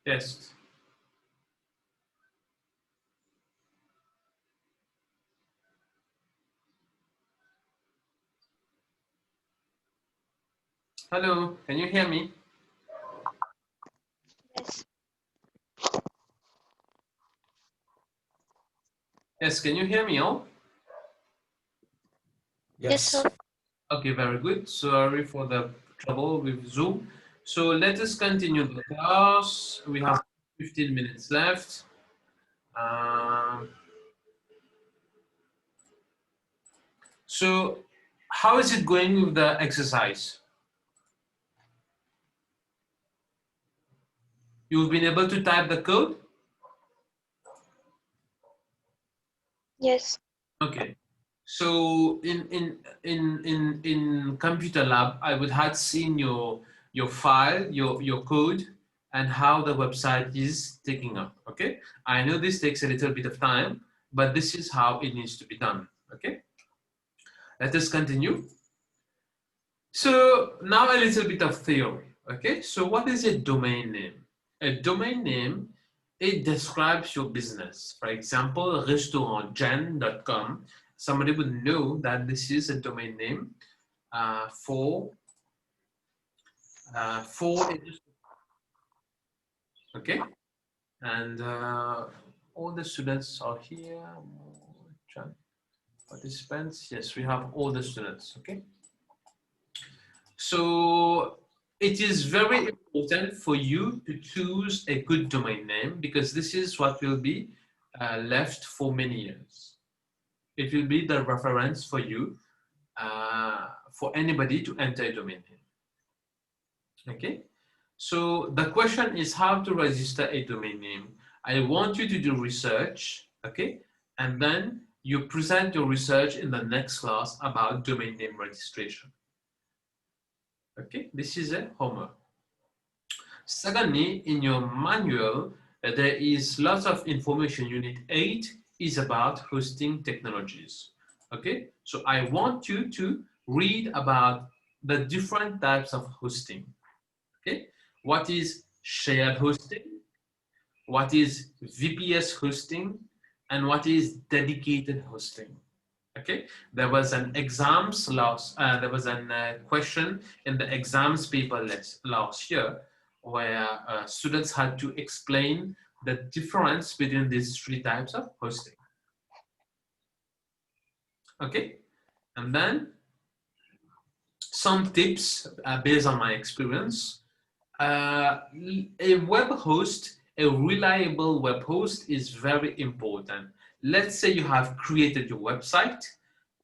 Yes. Hello, can you hear me? Yes. Yes, can you hear me all? Yes, Yes. sir. Okay, very good. Sorry for the trouble with Zoom. So let us continue the class. We have 15 minutes left. Um, so how is it going with the exercise? You've been able to type the code? Yes. Okay. So in computer lab, I would have seen your file, your code, and how the website is taking up. Okay. I know this takes a little bit of time, but this is how it needs to be done. Okay. Let us continue. So now a little bit of theory. Okay. So what is a domain name? A domain name, it describes your business. For example, restaurantgen.com. Somebody would know that this is a domain name for okay, and all the students are here. Participants, yes, we have all the students. Okay, so it is very important for you to choose a good domain name because this is what will be left for many years. It will be the reference for you for anybody to enter a domain name. Okay, so the question is how to register a domain name. I want you to do research, okay, and then you present your research in the next class about domain name registration. Okay, this is a homework. Secondly, in your manual, there is lots of information. Unit 8 is about hosting technologies. Okay, so I want you to read about the different types of hosting. Okay, what is shared hosting? What is VPS hosting? And what is dedicated hosting? Okay, there was an exams last, there was a question in the exams paper last year where students had to explain the difference between these three types of hosting. Okay, and then some tips based on my experience. A web host, a reliable web host is very important. Let's say you have created your website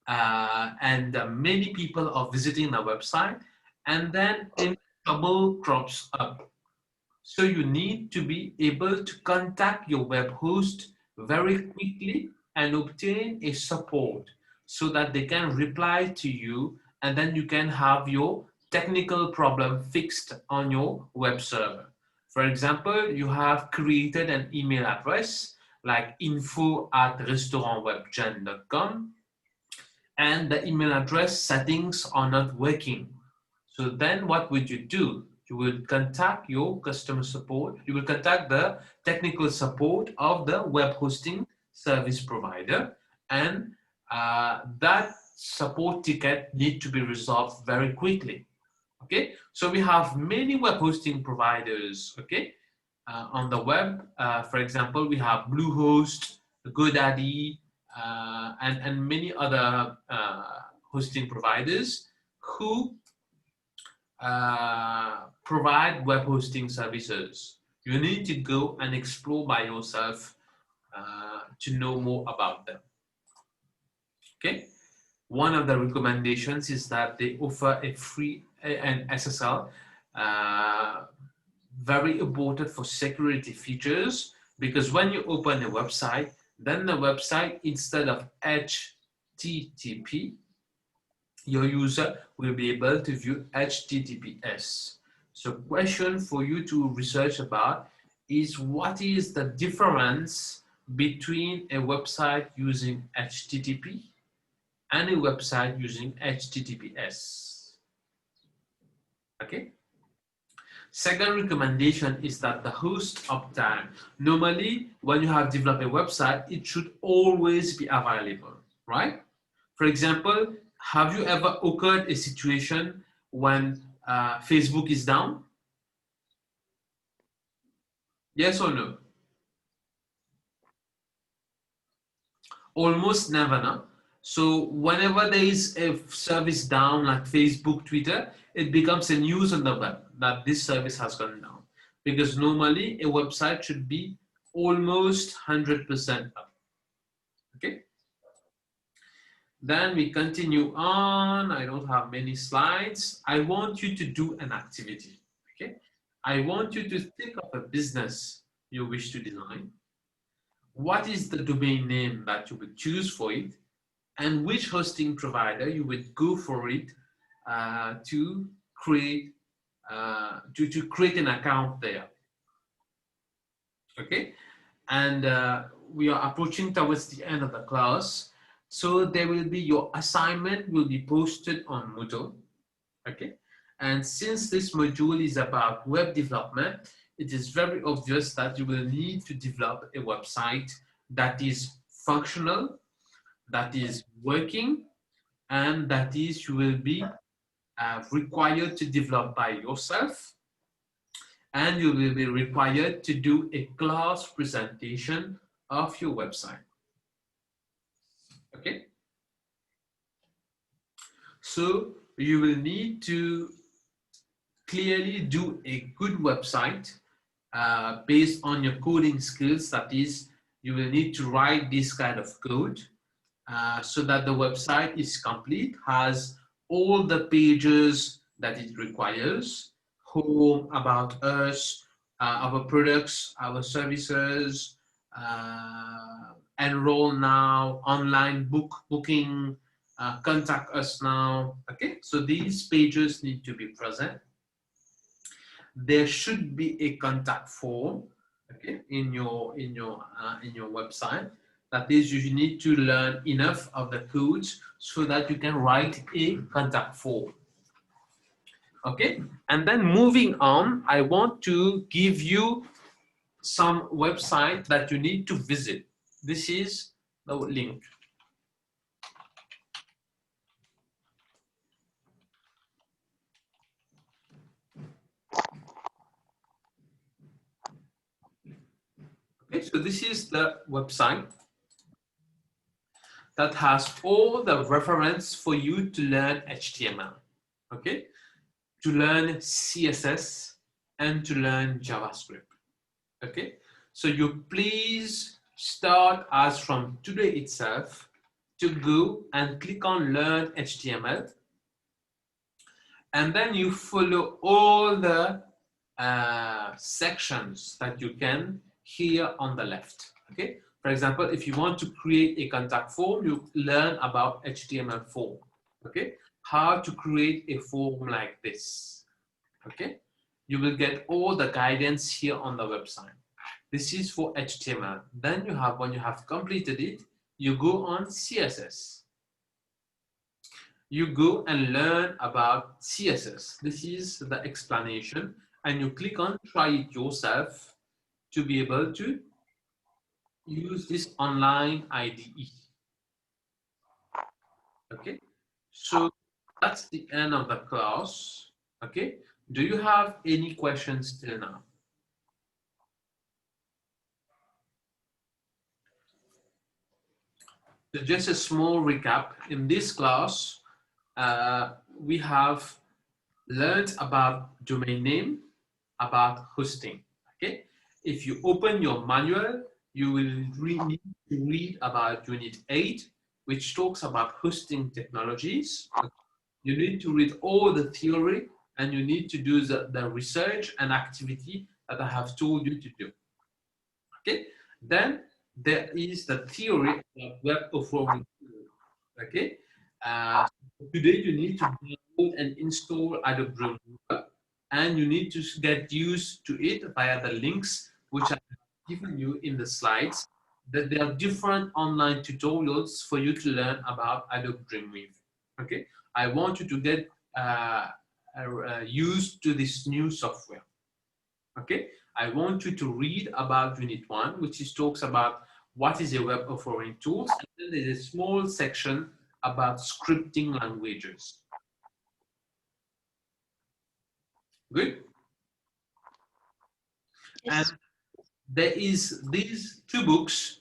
and many people are visiting the website, and then trouble crops up. So you need to be able to contact your web host very quickly and obtain a support so that they can reply to you and then you can have your technical problem fixed on your web server. For example, you have created an email address like info@restaurantwebgen.com and the email address settings are not working. So then what would you do? You will contact your customer support. You will contact the technical support of the web hosting service provider, and that support ticket need to be resolved very quickly. Okay, so we have many web hosting providers. Okay, on the web. For example, we have Bluehost, GoDaddy, and many other hosting providers who provide web hosting services. You need to go and explore by yourself to know more about them. Okay. One of the recommendations is that they offer a free an SSL, very important for security features, because when you open a website, then the website, instead of HTTP, your user will be able to view HTTPS. So question for you to research about is what is the difference between a website using HTTP and a website using HTTPS. Okay, Second recommendation is that the host uptime. Normally, when you have developed a website, it should always be available, right? For example, have you ever occurred a situation when Facebook is down? Yes or no? Almost never, no? So whenever there is a service down like Facebook, Twitter, it becomes a news on the web that this service has gone down. Because normally a website should be almost 100% up. Okay? Then we continue on. I don't have many slides. I want you to do an activity. Okay? I want you to think of a business you wish to design. What is the domain name that you would choose for it? And which hosting provider you would go for it to create to create an account there. Okay, and we are approaching towards the end of the class, so there will be your assignment will be posted on Moodle. Okay, and since this module is about web development, it is very obvious that you will need to develop a website that is functional, that is working, and that is you will be required to develop by yourself, and you will be required to do a class presentation of your website. Okay, so you will need to clearly do a good website based on your coding skills. That is, you will need to write this kind of code so that the website is complete, has all the pages that it requires: home, about us, our products, our services, enroll now, online booking, contact us now. Okay, so these pages need to be present. There should be a contact form, okay, in your website. That is, you need to learn enough of the codes so that you can write a contact form. Okay, and then moving on, I want to give you some website that you need to visit. This is the link. Okay, so this is the website that has all the reference for you to learn HTML. Okay, to learn CSS and to learn JavaScript. Okay, so you please start as from today itself to go and click on learn HTML, and then you follow all the sections that you can here on the left. Okay, for example, if you want to create a contact form, you learn about HTML form. Okay, how to create a form like this. Okay, you will get all the guidance here on the website. This is for HTML. Then you have, when you have completed it, you go on CSS. You go and learn about CSS. This is the explanation, and you click on try it yourself to be able to use this online IDE. Okay, so that's the end of the class. Okay, do you have any questions till now? So just a small recap. In this class, we have learned about domain name, about hosting. Okay, if you open your manual, you will need to read about Unit 8, which talks about hosting technologies. You need to read all the theory, and you need to do the research and activity that I have told you to do. Okay, then there is the theory of web performance. Okay, today you need to download and install Adobe Dreamweaver, and you need to get used to it via the links which I have given you in the slides. That there are different online tutorials for you to learn about Adobe Dreamweaver. Okay, I want you to get used to this new software. Okay, I want you to read about Unit 1, which is talks about what is a web authoring tools, and then there's a small section about scripting languages. Good? Yes. And there is these two books.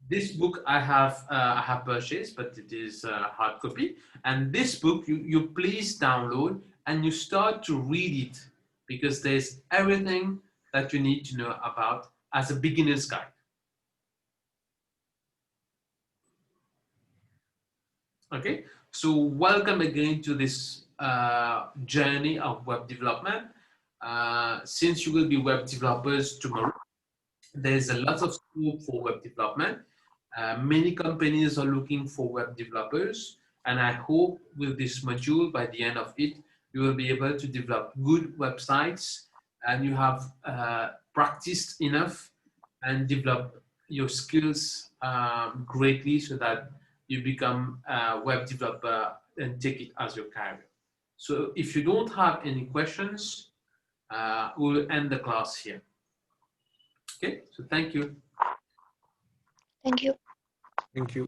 This book I have purchased, but it is a hard copy. And this book you please download and you start to read it because there's everything that you need to know about as a beginner's guide. Okay, so welcome again to this journey of web development. Since you will be web developers tomorrow, there's a lot of scope for web development. Many companies are looking for web developers, and I hope with this module, by the end of it, you will be able to develop good websites and you have practiced enough and develop your skills greatly so that you become a web developer and take it as your career. So if you don't have any questions, we'll end the class here. Okay, so thank you. Thank you. Thank you.